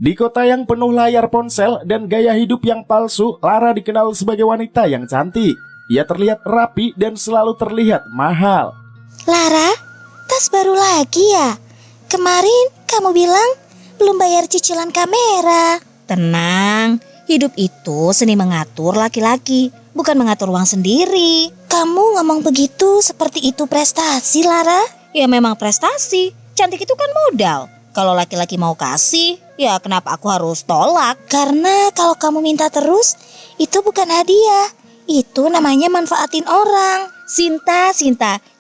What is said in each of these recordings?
Di kota yang penuh layar ponsel dan gaya hidup yang palsu, Lara dikenal sebagai wanita yang cantik. Ia terlihat rapi dan selalu terlihat mahal. Lara, tas baru lagi ya? Kemarin kamu bilang belum bayar cicilan kamera. Tenang, hidup itu seni mengatur laki-laki, bukan mengatur uang sendiri. Kamu ngomong begitu seperti itu prestasi, Lara? Ya memang prestasi, cantik itu kan modal. Kalau laki-laki mau kasih, ya kenapa aku harus tolak? Karena kalau kamu minta terus, itu bukan hadiah. Itu namanya manfaatin orang. Sinta,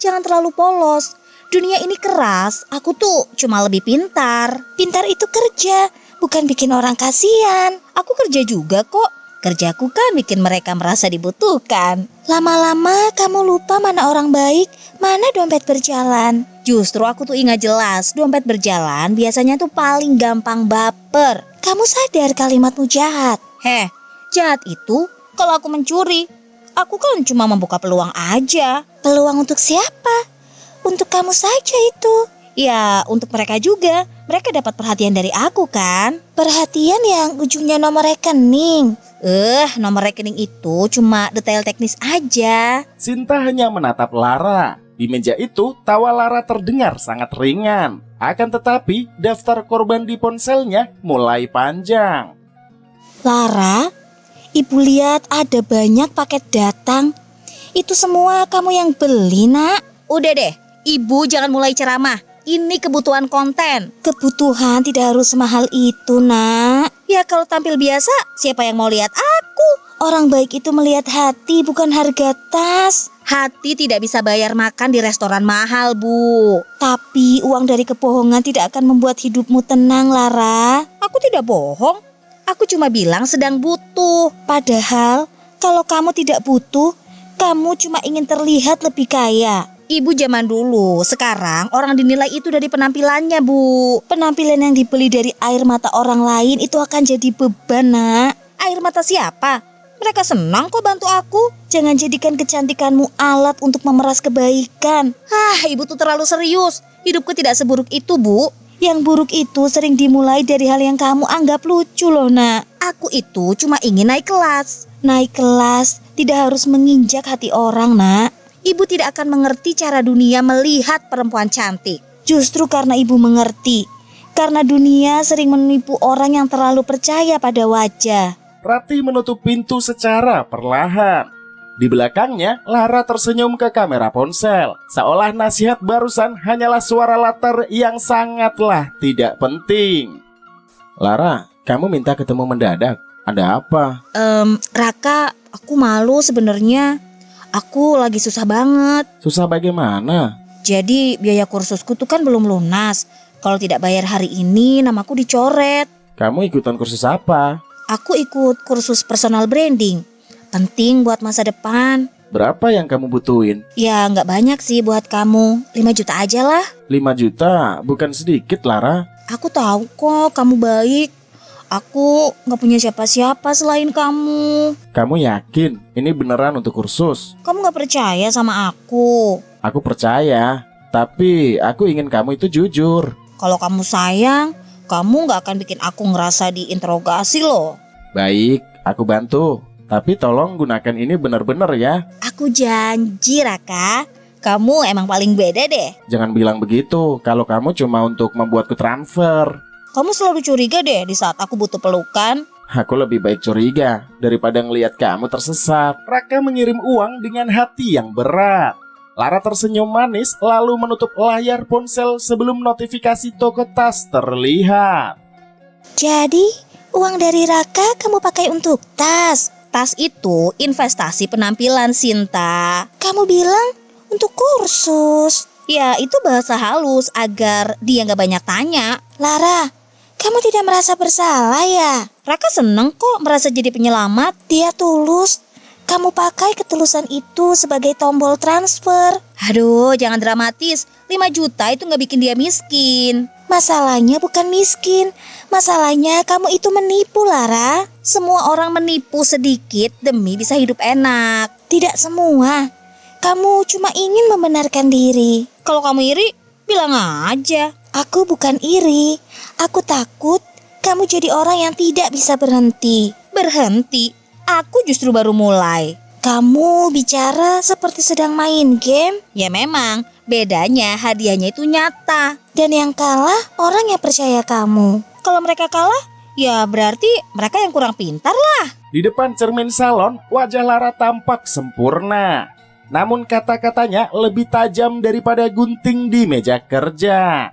jangan terlalu polos. Dunia ini keras, aku tuh cuma lebih pintar. Pintar itu kerja, bukan bikin orang kasihan. Aku kerja juga kok. Kerjaku kan bikin mereka merasa dibutuhkan. Lama-lama kamu lupa mana orang baik, mana dompet berjalan. Justru aku tuh ingat jelas, dompet berjalan biasanya tuh paling gampang baper. Kamu sadar kalimatmu jahat. Jahat itu kalau aku mencuri. Aku kan cuma membuka peluang aja. Peluang untuk siapa? Untuk kamu saja itu. Ya, untuk mereka juga. Mereka dapat perhatian dari aku kan. Perhatian yang ujungnya nomor rekening. Nomor rekening itu cuma detail teknis aja. Sinta hanya menatap Lara. Di meja itu, tawa Lara terdengar sangat ringan. Akan tetapi, daftar korban di ponselnya mulai panjang. Lara, ibu lihat ada banyak paket datang. Itu semua kamu yang beli, nak? Udah deh, ibu jangan mulai ceramah. Ini kebutuhan konten. Kebutuhan tidak harus semahal itu, nak. Ya kalau tampil biasa, siapa yang mau lihat aku? Orang baik itu melihat hati, bukan harga tas. Hati tidak bisa bayar makan di restoran mahal, Bu. Tapi uang dari kebohongan tidak akan membuat hidupmu tenang, Lara. Aku tidak bohong. Aku cuma bilang sedang butuh. Padahal kalau kamu tidak butuh, kamu cuma ingin terlihat lebih kaya. Ibu zaman dulu, sekarang orang dinilai itu dari penampilannya, Bu. Penampilan yang dibeli dari air mata orang lain itu akan jadi beban, nak. Air mata siapa? Mereka senang kok bantu aku. Jangan jadikan kecantikanmu alat untuk memeras kebaikan. Ibu tuh terlalu serius. Hidupku tidak seburuk itu, Bu. Yang buruk itu sering dimulai dari hal yang kamu anggap lucu loh, nak. Aku itu cuma ingin naik kelas. Naik kelas tidak harus menginjak hati orang, nak. Ibu tidak akan mengerti cara dunia melihat perempuan cantik. Justru karena ibu mengerti. Karena dunia sering menipu orang yang terlalu percaya pada wajah. Rati menutup pintu secara perlahan. Di belakangnya, Lara tersenyum ke kamera ponsel. Seolah nasihat barusan hanyalah suara latar yang sangatlah tidak penting. Lara, kamu minta ketemu mendadak. Ada apa? Raka, aku malu sebenarnya. Aku lagi susah banget. Susah bagaimana? Jadi biaya kursusku tuh kan belum lunas. Kalau tidak bayar hari ini, namaku dicoret. Kamu ikutan kursus apa? Aku ikut kursus personal branding. Penting buat masa depan. Berapa yang kamu butuhin? Ya nggak banyak sih buat kamu. 5 juta aja lah. 5 juta? Bukan sedikit, Lara. Aku tahu kok kamu baik. Aku gak punya siapa-siapa selain kamu. Kamu yakin ini beneran untuk kursus? Kamu gak percaya sama aku? Aku percaya, tapi aku ingin kamu itu jujur. Kalau kamu sayang, kamu gak akan bikin aku ngerasa diinterogasi loh. Baik, aku bantu. Tapi tolong gunakan ini benar-benar ya. Aku janji, Raka. Kamu emang paling beda deh. Jangan bilang begitu kalau kamu cuma untuk membuatku transfer. Kamu selalu curiga deh di saat aku butuh pelukan. Aku lebih baik curiga daripada ngelihat kamu tersesat. Raka mengirim uang dengan hati yang berat. Lara tersenyum manis lalu menutup layar ponsel sebelum notifikasi toko tas terlihat. Jadi, uang dari Raka kamu pakai untuk tas? Tas itu investasi penampilan, Sinta. Kamu bilang untuk kursus. Ya, itu bahasa halus agar dia gak banyak tanya. Lara, kamu tidak merasa bersalah ya? Raka seneng kok merasa jadi penyelamat. Dia tulus. Kamu pakai ketulusan itu sebagai tombol transfer. Aduh, jangan dramatis. 5 juta itu gak bikin dia miskin. Masalahnya bukan miskin. Masalahnya kamu itu menipu, Lara. Semua orang menipu sedikit demi bisa hidup enak. Tidak semua. Kamu cuma ingin membenarkan diri. Kalau kamu iri, bilang aja. Aku bukan iri. Aku takut Kamu jadi orang yang tidak bisa berhenti. Berhenti? Aku justru baru mulai. Kamu bicara seperti sedang main game. Ya memang, bedanya hadiahnya itu nyata. Dan yang kalah orang yang percaya kamu. Kalau mereka kalah, ya berarti mereka yang kurang pintar lah. Di depan cermin salon, wajah Lara tampak sempurna. Namun kata-katanya lebih tajam daripada gunting di meja kerja.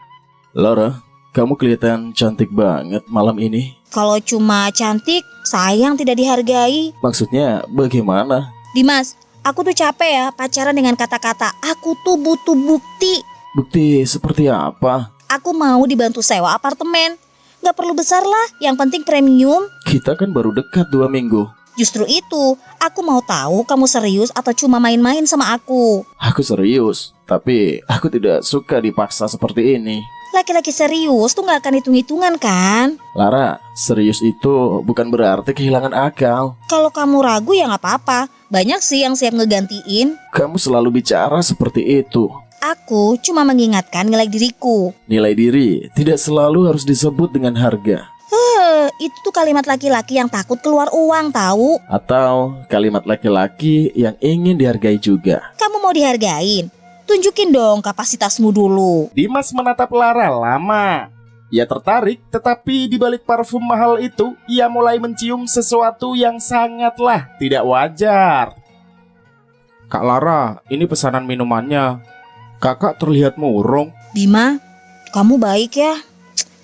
Lara, kamu kelihatan cantik banget malam ini. Kalau cuma cantik, sayang tidak dihargai. Maksudnya bagaimana? Dimas, aku tuh capek ya pacaran dengan kata-kata. Aku tuh butuh bukti. Bukti seperti apa? Aku mau dibantu sewa apartemen. Gak perlu besar lah, yang penting premium. Kita kan baru dekat 2 minggu. Justru itu, aku mau tahu kamu serius atau cuma main-main sama aku. Aku serius, tapi aku tidak suka dipaksa seperti ini. Laki-laki serius tuh gak akan hitung-hitungan kan? Lara, serius itu bukan berarti kehilangan akal. Kalau kamu ragu ya gak apa-apa. Banyak sih yang siap ngegantiin. Kamu selalu bicara seperti itu. Aku cuma mengingatkan nilai diriku. Nilai diri tidak selalu harus disebut dengan harga. Itu tuh kalimat laki-laki yang takut keluar uang tahu. Atau kalimat laki-laki yang ingin dihargai juga. Kamu mau dihargain? Tunjukin dong kapasitasmu dulu. Dimas menatap Lara lama. Ia tertarik, tetapi di balik parfum mahal itu, ia mulai mencium sesuatu yang sangatlah tidak wajar. Kak Lara, ini pesanan minumannya. Kakak terlihat murung. Bima, kamu baik ya.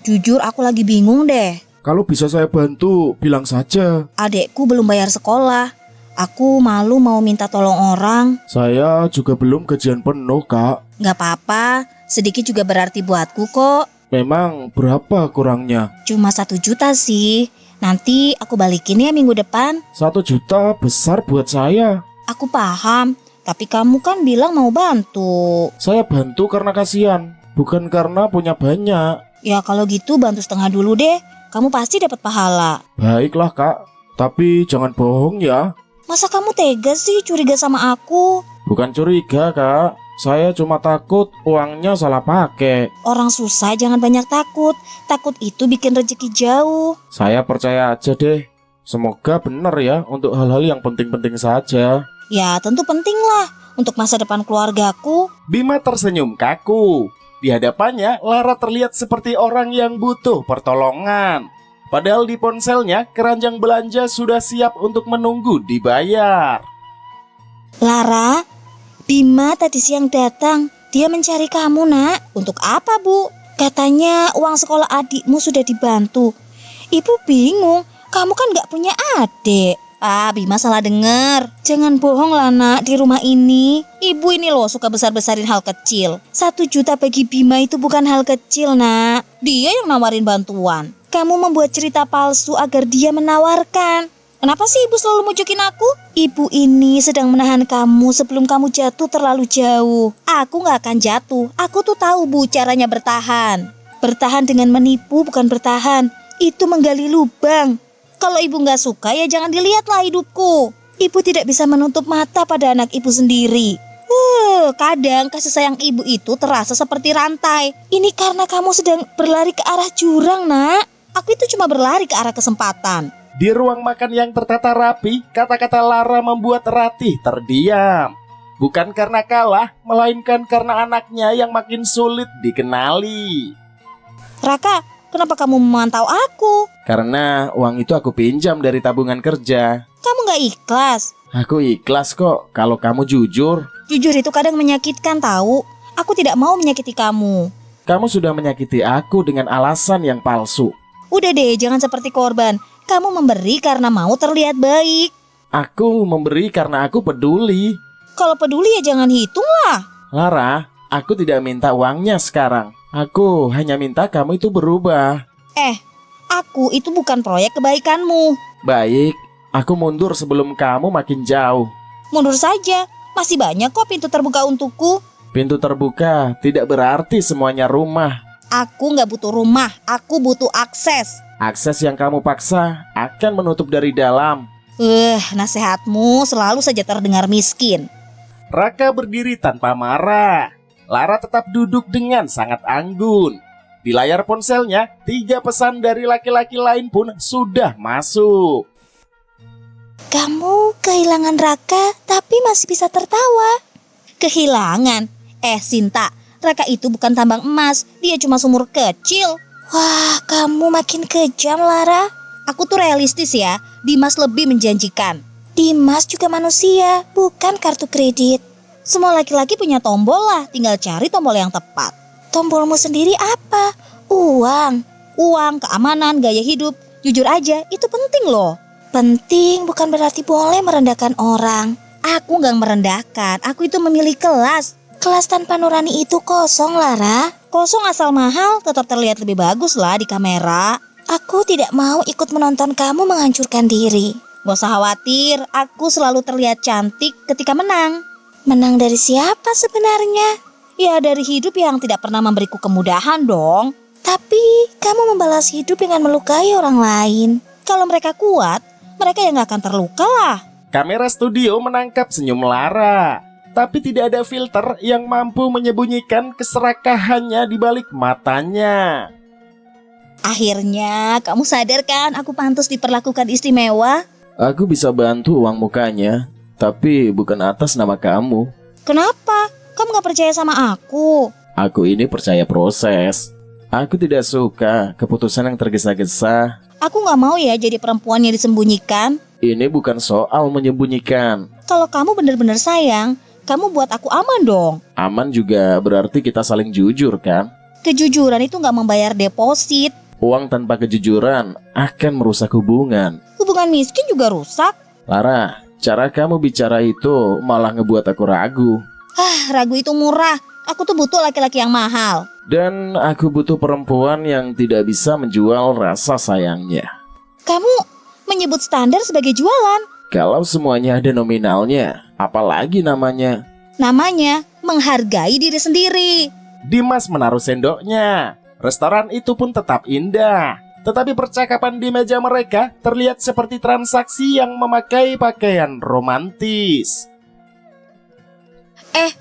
Jujur aku lagi bingung deh. Kalau bisa saya bantu, bilang saja. Adekku belum bayar sekolah. Aku malu mau minta tolong orang. Saya juga belum gajian penuh, Kak. Gak apa-apa, sedikit juga berarti buatku kok. Memang berapa kurangnya? Cuma 1 juta sih. Nanti aku balikin ya minggu depan. 1 juta besar buat saya. Aku paham, tapi kamu kan bilang mau bantu. Saya bantu karena kasihan, bukan karena punya banyak. Ya kalau gitu bantu setengah dulu deh. Kamu pasti dapat pahala. Baiklah, Kak. Tapi jangan bohong ya. Masa kamu tega sih curiga sama aku? Bukan curiga, Kak. Saya cuma takut uangnya salah pakai. Orang susah jangan banyak takut. Takut itu bikin rezeki jauh. Saya percaya aja deh. Semoga benar ya untuk hal-hal yang penting-penting saja. Ya tentu penting lah untuk masa depan keluargaku. Bima tersenyum kaku. Di hadapannya, Lara terlihat seperti orang yang butuh pertolongan. Padahal di ponselnya, keranjang belanja sudah siap untuk menunggu dibayar. Lara, Bima tadi siang datang. Dia mencari kamu, Nak. Untuk apa, Bu? Katanya uang sekolah adikmu sudah dibantu. Ibu bingung, kamu kan gak punya adik. Ah, Bima salah dengar. Jangan bohong lah, Nak, di rumah ini. Ibu ini loh suka besar-besarin hal kecil. 1 juta bagi Bima itu bukan hal kecil, Nak. Dia yang nawarin bantuan. Kamu membuat cerita palsu agar dia menawarkan. Kenapa sih ibu selalu mujukin aku? Ibu ini sedang menahan kamu sebelum kamu jatuh terlalu jauh. Aku gak akan jatuh. Aku tuh tahu, Bu, caranya bertahan. Bertahan dengan menipu bukan bertahan. Itu menggali lubang. Kalau ibu gak suka ya jangan dilihatlah hidupku. Ibu tidak bisa menutup mata pada anak ibu sendiri. Kadang kasih sayang ibu itu terasa seperti rantai. Ini karena kamu sedang berlari ke arah jurang, Nak. Aku itu cuma berlari ke arah kesempatan. Di ruang makan yang tertata rapi, kata-kata Lara membuat Ratih terdiam. Bukan karena kalah, melainkan karena anaknya yang makin sulit dikenali. Raka, kenapa kamu memantau aku? Karena uang itu aku pinjam dari tabungan kerja. Kamu gak ikhlas? Aku ikhlas kok kalau kamu jujur. Jujur itu kadang menyakitkan tahu. Aku tidak mau menyakiti kamu. Kamu sudah menyakiti aku dengan alasan yang palsu. Udah deh, jangan seperti korban. Kamu memberi karena mau terlihat baik. Aku memberi karena aku peduli. Kalau peduli ya jangan hitung lah. Lara, aku tidak minta uangnya sekarang. Aku hanya minta kamu itu berubah. Aku itu bukan proyek kebaikanmu. Baik, aku mundur sebelum kamu makin jauh. Mundur saja, masih banyak kok pintu terbuka untukku. Pintu terbuka tidak berarti semuanya rumah. Aku gak butuh rumah, aku butuh akses. Akses yang kamu paksa akan menutup dari dalam. Nasihatmu selalu saja terdengar miskin. Raka berdiri tanpa marah. Lara tetap duduk dengan sangat anggun. Di layar ponselnya, 3 pesan dari laki-laki lain pun sudah masuk. Kamu kehilangan Raka tapi masih bisa tertawa. Kehilangan? Sinta, Raka itu bukan tambang emas, dia cuma sumur kecil. Wah, kamu makin kejam, Lara. Aku tuh realistis ya, Dimas lebih menjanjikan. Dimas juga manusia, bukan kartu kredit. Semua laki-laki punya tombol lah, tinggal cari tombol yang tepat. Tombolmu sendiri apa? Uang. Uang, keamanan, gaya hidup, jujur aja itu penting loh. Penting bukan berarti boleh merendahkan orang. Aku gak merendahkan, aku itu memilih kelas. Kelas tanpa nurani itu kosong, Lara. Kosong asal mahal, tetap terlihat lebih bagus lah di kamera. Aku tidak mau ikut menonton kamu menghancurkan diri. Gak usah khawatir, aku selalu terlihat cantik ketika menang. Menang dari siapa sebenarnya? Ya dari hidup yang tidak pernah memberiku kemudahan dong. Tapi kamu membalas hidup dengan melukai orang lain. Kalau mereka kuat, mereka yang gak akan terluka lah. Kamera studio menangkap senyum Lara. Tapi tidak ada filter yang mampu menyembunyikan keserakahannya di balik matanya. Akhirnya kamu sadar kan aku pantas diperlakukan istimewa? Aku bisa bantu uang mukanya, tapi bukan atas nama kamu. Kenapa? Kamu gak percaya sama aku? Aku ini percaya proses. Aku tidak suka keputusan yang tergesa-gesa. Aku gak mau ya jadi perempuan yang disembunyikan. Ini bukan soal menyembunyikan. Kalau kamu benar-benar sayang, kamu buat aku aman dong. Aman juga berarti kita saling jujur kan? Kejujuran itu gak membayar deposit. Uang tanpa kejujuran akan merusak hubungan. Hubungan miskin juga rusak. Lara, cara kamu bicara itu malah ngebuat aku ragu. Ragu itu murah. Aku tuh butuh laki-laki yang mahal. Dan aku butuh perempuan yang tidak bisa menjual rasa sayangnya. Kamu menyebut standar sebagai jualan. Kalau semuanya ada nominalnya, apalagi namanya? Namanya menghargai diri sendiri. Dimas menaruh sendoknya. Restoran itu pun tetap indah. Tetapi percakapan di meja mereka terlihat seperti transaksi yang memakai pakaian romantis.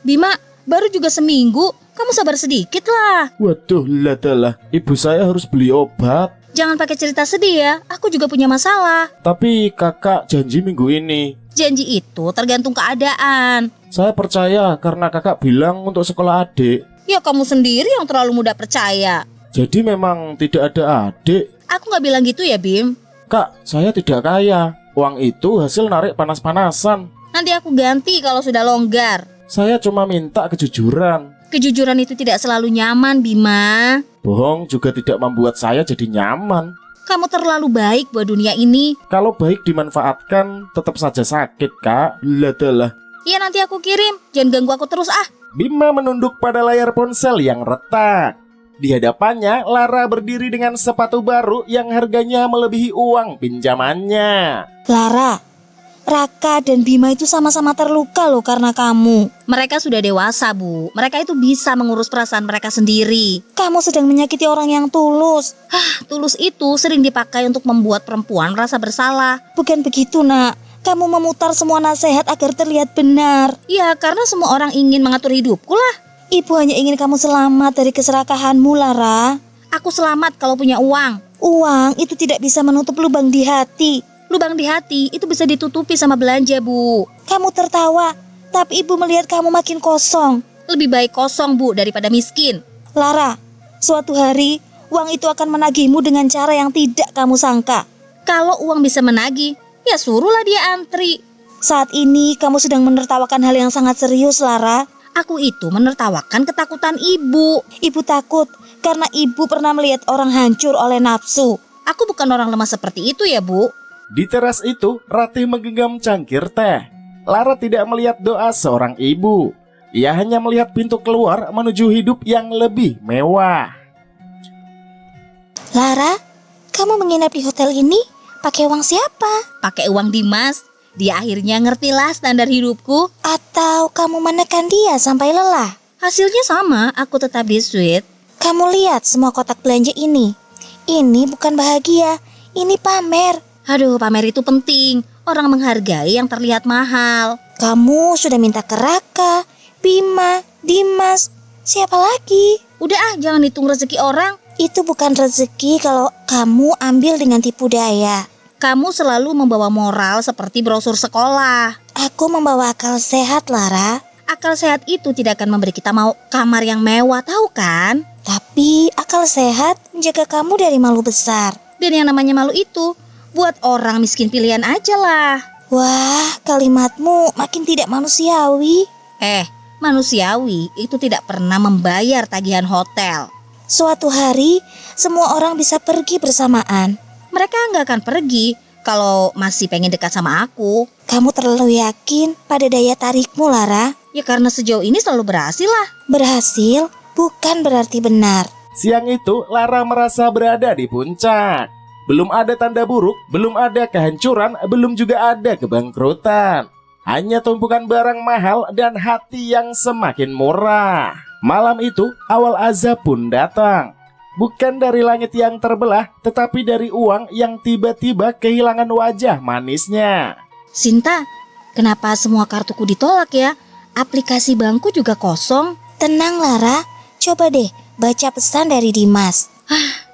Bima, baru juga seminggu. Kamu sabar sedikit lah. Waduh, ladalah. Ibu saya harus beli obat. Jangan pakai cerita sedih ya. Aku juga punya masalah. Tapi kakak janji minggu ini. Janji itu tergantung keadaan. Saya percaya karena kakak bilang untuk sekolah adik. Ya kamu sendiri yang terlalu mudah percaya. Jadi memang tidak ada adik. Aku gak bilang gitu ya, Bim. Kak, saya tidak kaya. Uang itu hasil narik panas-panasan. Nanti aku ganti kalau sudah longgar. Saya cuma minta kejujuran. Kejujuran itu tidak selalu nyaman, Bima. Bohong juga tidak membuat saya jadi nyaman. Kamu terlalu baik buat dunia ini. Kalau baik dimanfaatkan, tetap saja sakit, Kak. Ladalah. Ya nanti aku kirim. Jangan ganggu aku terus ah. Bima menunduk pada layar ponsel yang retak. Di hadapannya, Lara berdiri dengan sepatu baru yang harganya melebihi uang pinjamannya. Lara, Raka dan Bima itu sama-sama terluka loh karena kamu. Mereka sudah dewasa, Bu. Mereka itu bisa mengurus perasaan mereka sendiri. Kamu sedang menyakiti orang yang tulus. Tulus itu sering dipakai untuk membuat perempuan merasa bersalah. Bukan begitu, Nak. Kamu memutar semua nasihat agar terlihat benar. Ya, karena semua orang ingin mengatur hidupku lah. Ibu hanya ingin kamu selamat dari keserakahanmu, Lara. Aku selamat kalau punya uang. Uang itu tidak bisa menutup lubang di hati. Lubang di hati itu bisa ditutupi sama belanja, Bu. Kamu tertawa, tapi ibu melihat kamu makin kosong. Lebih baik kosong, Bu, daripada miskin. Lara, suatu hari uang itu akan menagihmu dengan cara yang tidak kamu sangka. Kalau uang bisa menagih, ya suruhlah dia antri. Saat ini kamu sedang menertawakan hal yang sangat serius, Lara. Aku itu menertawakan ketakutan ibu. Ibu takut karena ibu pernah melihat orang hancur oleh nafsu. Aku bukan orang lemah seperti itu ya, Bu. Di teras itu, Ratih menggenggam cangkir teh. Lara tidak melihat doa seorang ibu. Ia hanya melihat pintu keluar menuju hidup yang lebih mewah. Lara, kamu menginap di hotel ini pakai uang siapa? Pakai uang Dimas. Dia akhirnya ngertilah standar hidupku. Atau kamu menekan dia sampai lelah? Hasilnya sama, aku tetap di suite. Kamu lihat semua kotak belanja ini. Ini bukan bahagia, ini pamer. Aduh, pamer itu penting. Orang menghargai yang terlihat mahal. Kamu sudah minta ke Raka, Bima, Dimas. Siapa lagi? Udah jangan hitung rezeki orang. Itu bukan rezeki kalau kamu ambil dengan tipu daya. Kamu selalu membawa moral seperti brosur sekolah. Aku membawa akal sehat, Lara. Akal sehat itu tidak akan memberi kita mau kamar yang mewah, tahu kan? Tapi akal sehat menjaga kamu dari malu besar. Dan yang namanya malu itu buat orang miskin pilihan aja lah. Wah, kalimatmu makin tidak manusiawi. Manusiawi itu tidak pernah membayar tagihan hotel. Suatu hari, semua orang bisa pergi bersamaan. Mereka nggak akan pergi kalau masih pengen dekat sama aku. Kamu terlalu yakin pada daya tarikmu, Lara. Ya karena sejauh ini selalu berhasil lah. Berhasil bukan berarti benar. Siang itu Lara merasa berada di puncak. Belum ada tanda buruk, belum ada kehancuran, belum juga ada kebangkrutan. Hanya tumpukan barang mahal dan hati yang semakin murah. Malam itu awal azab pun datang. Bukan dari langit yang terbelah, tetapi dari uang yang tiba-tiba kehilangan wajah manisnya. Sinta, kenapa semua kartuku ditolak ya? Aplikasi bankku juga kosong. Tenang, Lara. Coba deh baca pesan dari Dimas.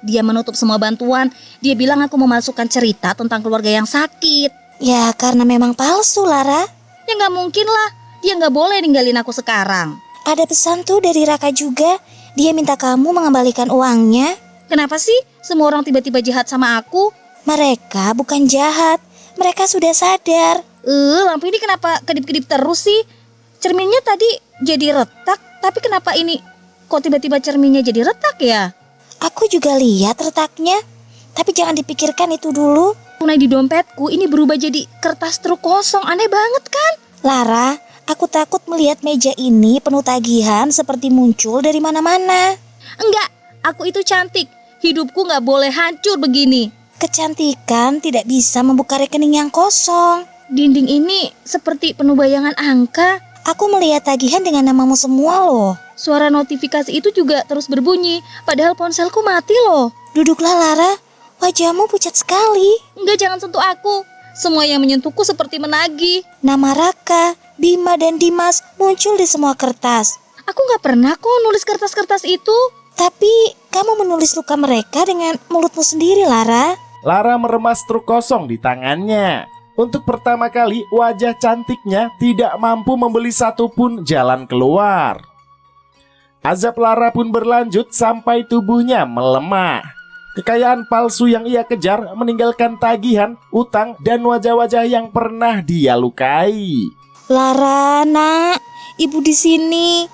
Dia menutup semua bantuan. Dia bilang aku memasukkan cerita tentang keluarga yang sakit. Ya, karena memang palsu, Lara. Ya nggak mungkin lah. Dia nggak boleh ninggalin aku sekarang. Ada pesan tuh dari Raka juga. Dia minta kamu mengembalikan uangnya. Kenapa sih semua orang tiba-tiba jahat sama aku? Mereka bukan jahat. Mereka sudah sadar. Lampu ini kenapa kedip-kedip terus sih? Cerminnya tadi jadi retak, tapi kenapa ini kok tiba-tiba cerminnya jadi retak ya? Aku juga lihat retaknya. Tapi jangan dipikirkan itu dulu. Tunai di dompetku ini berubah jadi kertas truk kosong. Aneh banget kan? Lara, aku takut melihat meja ini penuh tagihan seperti muncul dari mana-mana. Enggak, aku itu cantik. Hidupku nggak boleh hancur begini. Kecantikan tidak bisa membuka rekening yang kosong. Dinding ini seperti penuh bayangan angka. Aku melihat tagihan dengan namamu semua loh. Suara notifikasi itu juga terus berbunyi, padahal ponselku mati loh. Duduklah, Lara. Wajahmu pucat sekali. Enggak, jangan sentuh aku. Semua yang menyentuhku seperti menagih. Nama Raka, Bima, dan Dimas muncul di semua kertas. Aku nggak pernah kok nulis kertas-kertas itu. Tapi kamu menulis luka mereka dengan mulutmu sendiri, Lara. Lara meremas truk kosong di tangannya. Untuk pertama kali wajah cantiknya tidak mampu membeli satupun jalan keluar. Azab Lara pun berlanjut sampai tubuhnya melemah. Kekayaan palsu yang ia kejar meninggalkan tagihan, utang, dan wajah-wajah yang pernah dia lukai. Lara, nak, ibu di sini.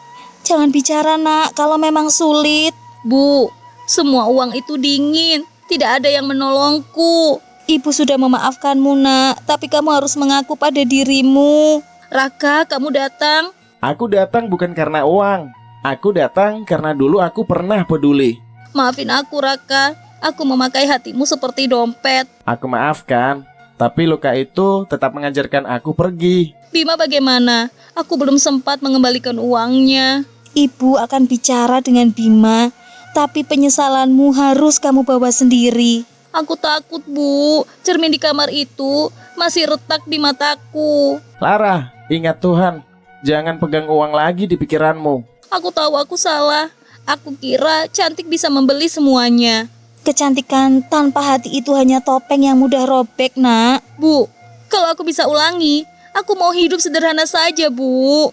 Jangan bicara, nak, kalau memang sulit. Bu, semua uang itu dingin. Tidak ada yang menolongku. Ibu sudah memaafkanmu, nak, tapi kamu harus mengaku pada dirimu. Raka, kamu datang. Aku datang bukan karena uang. Aku datang karena dulu aku pernah peduli. Maafin aku, Raka. Aku memakai hatimu seperti dompet. Aku maafkan, tapi luka itu tetap mengajarkan aku pergi. Bima bagaimana? Aku belum sempat mengembalikan uangnya. Ibu akan bicara dengan Bima, tapi penyesalanmu harus kamu bawa sendiri. Aku takut, Bu. Cermin di kamar itu masih retak di mataku. Lara, ingat Tuhan. Jangan pegang uang lagi di pikiranmu. Aku tahu aku salah. Aku kira cantik bisa membeli semuanya. Kecantikan tanpa hati itu hanya topeng yang mudah robek, nak. Bu, kalau aku bisa ulangi, aku mau hidup sederhana saja, Bu.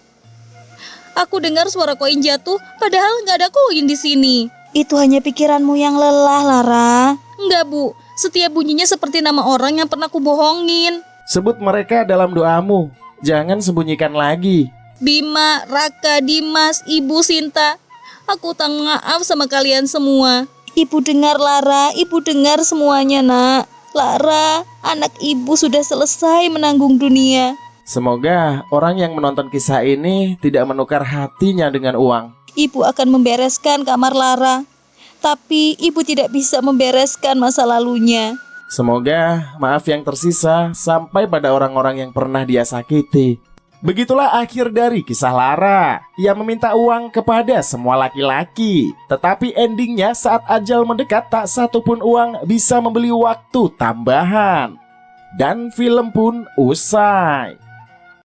Aku dengar suara koin jatuh, padahal nggak ada koin di sini. Itu hanya pikiranmu yang lelah, Lara. Enggak, Bu. Setiap bunyinya seperti nama orang yang pernah kubohongin. Sebut mereka dalam doamu. Jangan sembunyikan lagi. Bima, Raka, Dimas, Ibu Sinta. Aku utang maaf sama kalian semua. Ibu dengar, Lara. Ibu dengar semuanya, nak. Lara, anak ibu sudah selesai menanggung dunia. Semoga orang yang menonton kisah ini tidak menukar hatinya dengan uang. Ibu akan membereskan kamar Lara. Tapi ibu tidak bisa membereskan masa lalunya. Semoga maaf yang tersisa sampai pada orang-orang yang pernah dia sakiti. Begitulah akhir dari kisah Lara yang meminta uang kepada semua laki-laki. Tetapi endingnya saat ajal mendekat tak satupun uang bisa membeli waktu tambahan. Dan film pun usai.